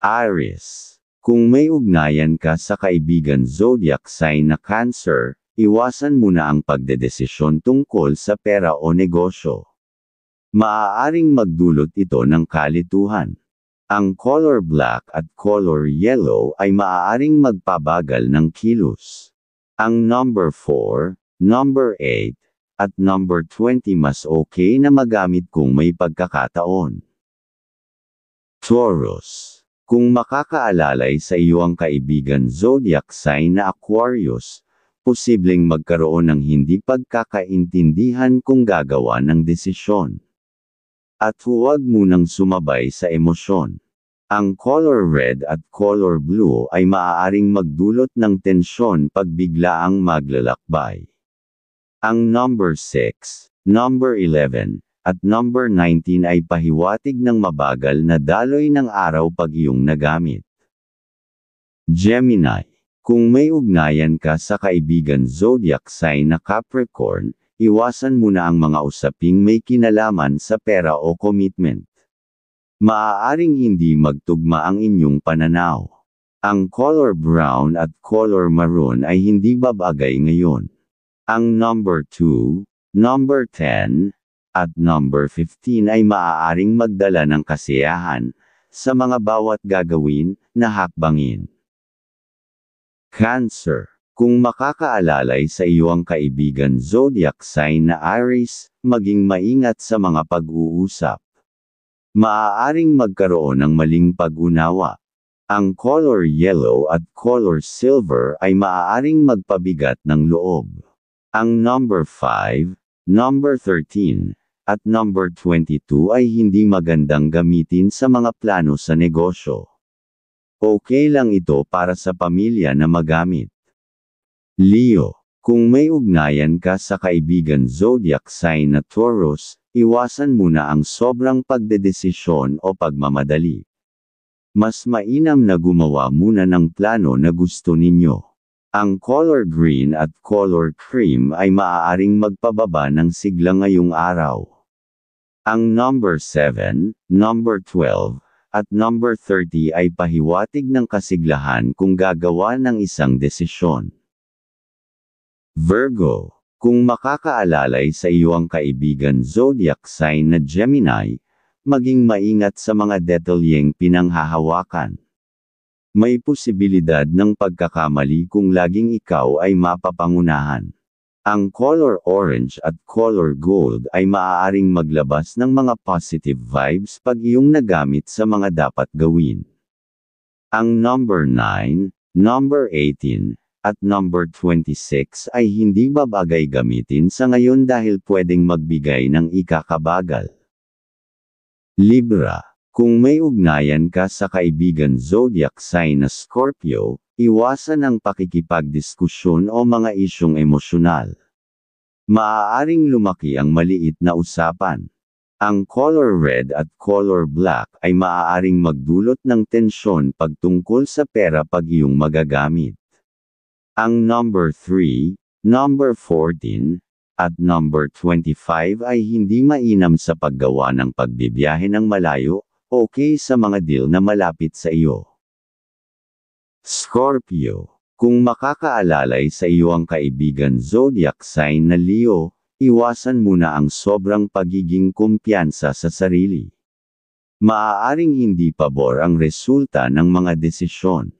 Aries. Kung may ugnayan ka sa kaibigan zodiac sign na Cancer, iwasan muna ang pagdedesisyon tungkol sa pera o negosyo. Maaaring magdulot ito ng kalituhan. Ang color black at color yellow ay maaaring magpabagal ng kilos. Ang number 4, number 8, at number 20 mas okay na magamit kung may pagkakataon. Taurus. Kung makakaalalay sa iyo ang kaibigan zodiac sign na Aquarius, posibleng magkaroon ng hindi pagkakaintindihan kung gagawa ng desisyon. At huwag munang sumabay sa emosyon. Ang color red at color blue ay maaaring magdulot ng tensyon pag biglaang maglalakbay. Ang number 6, number 11, at number 19 ay pahiwatig ng mabagal na daloy ng araw pag iyong nagamit. Gemini. Kung may ugnayan ka sa kaibigan zodiac sign na Capricorn, iwasan muna ang mga usaping may kinalaman sa pera o commitment. Maaaring hindi magtugma ang inyong pananaw. Ang color brown at color maroon ay hindi babagay ngayon. Ang number 2, number 10, at number 15 ay maaaring magdala ng kasiyahan sa mga bawat gagawin na hakbangin. Cancer. Kung makakaalalay sa iyo ang kaibigan zodiac sign na Aries, maging maingat sa mga pag-uusap. Maaaring magkaroon ng maling pag-unawa. Ang color yellow at color silver ay maaaring magpabigat ng loob. Ang number 5, number 13, at number 22 ay hindi magandang gamitin sa mga plano sa negosyo. Okay lang ito para sa pamilya na magamit. Leo. Kung may ugnayan ka sa kaibigan zodiac sign na Taurus, iwasan muna ang sobrang pagdedesisyon o pagmamadali. Mas mainam na gumawa muna ng plano na gusto ninyo. Ang color green at color cream ay maaaring magpababa ng sigla ngayong araw. Ang number 7, number 12, at number 30 ay pahiwatig ng kasiglahan kung gagawa ng isang desisyon. Virgo. Kung makakaalalay sa iyo ang kaibigan zodiac sign na Gemini, maging maingat sa mga detalyeng pinanghahawakan. May posibilidad ng pagkakamali kung laging ikaw ay mapapangunahan. Ang color orange at color gold ay maaaring maglabas ng mga positive vibes pag iyong nagamit sa mga dapat gawin. Ang number 9, number 18, at number 26 ay hindi babagay gamitin sa ngayon dahil pwedeng magbigay ng ikakabagal. Libra. Kung may ugnayan ka sa kaibigan zodiac sign na Scorpio, iwasan ang pakikipagdiskusyon o mga isyong emosyonal. Maaaring lumaki ang maliit na usapan. Ang color red at color black ay maaaring magdulot ng tensyon pagtungkol sa pera pag iyong magagamit. Ang number 3, number 14, at number 25 ay hindi mainam sa paggawa ng pagbibiyahe ng malayo, okay sa mga deal na malapit sa iyo. Scorpio. Kung makakaalalay sa iyo ang kaibigan zodiac sign na Leo, iwasan muna ang sobrang pagiging kumpiyansa sa sarili. Maaaring hindi pabor ang resulta ng mga desisyon.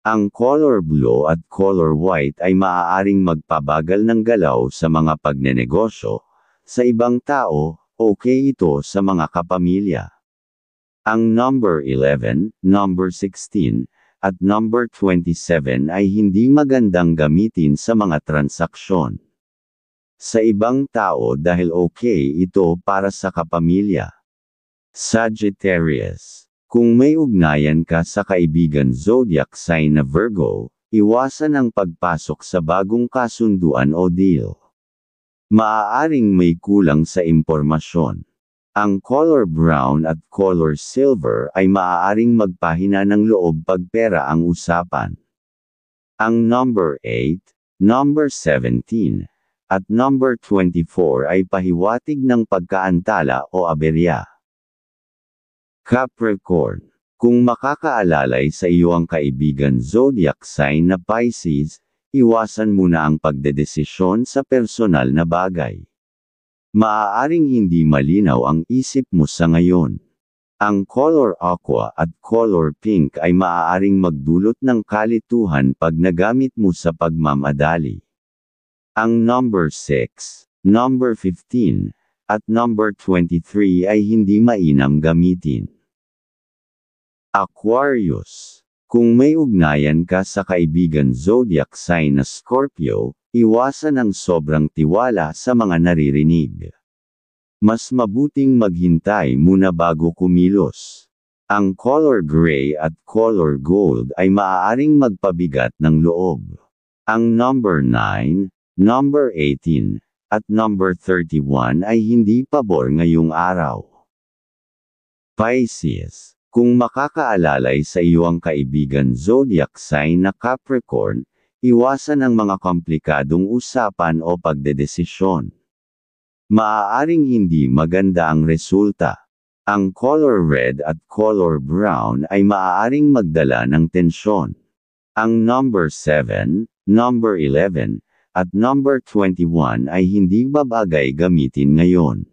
Ang color blue at color white ay maaaring magpabagal ng galaw sa mga pagnenegosyo. Sa ibang tao, okay ito sa mga kapamilya. Ang number 11, number 16, at number 27 ay hindi magandang gamitin sa mga transaksyon. Sa ibang tao dahil okay ito para sa kapamilya. Sagittarius. Kung may ugnayan ka sa kaibigan zodiac sign na Virgo, iwasan ang pagpasok sa bagong kasunduan o deal. Maaaring may kulang sa impormasyon. Ang color brown at color silver ay maaaring magpahina ng loob pag pera ang usapan. Ang number 8, number 17, at number 24 ay pahiwatig ng pagkaantala o aberya. Capricorn. Kung makakaalalay sa iyo ang kaibigan zodiac sign na Pisces, iwasan muna ang pagdedesisyon sa personal na bagay. Maaaring hindi malinaw ang isip mo sa ngayon. Ang color aqua at color pink ay maaaring magdulot ng kalituhan pag nagamit mo sa pagmamadali. Ang number 6, number 15, at number 23 ay hindi mainam gamitin. Aquarius. Kung may ugnayan ka sa kaibigan zodiac sign na Scorpio, iwasan ang sobrang tiwala sa mga naririnig. Mas mabuting maghintay muna bago kumilos. Ang color gray at color gold ay maaaring magpabigat ng loob. Ang number 9, number 18, at number 31 ay hindi pabor ngayong araw. Pisces. Kung makakaalalay sa iyo ang kaibigan zodiac sign na Capricorn, iwasan ang mga komplikadong usapan o pagdedesisyon. Maaaring hindi maganda ang resulta. Ang color red at color brown ay maaaring magdala ng tensyon. Ang number 7, number 11, at number 21 ay hindi babagay gamitin ngayon.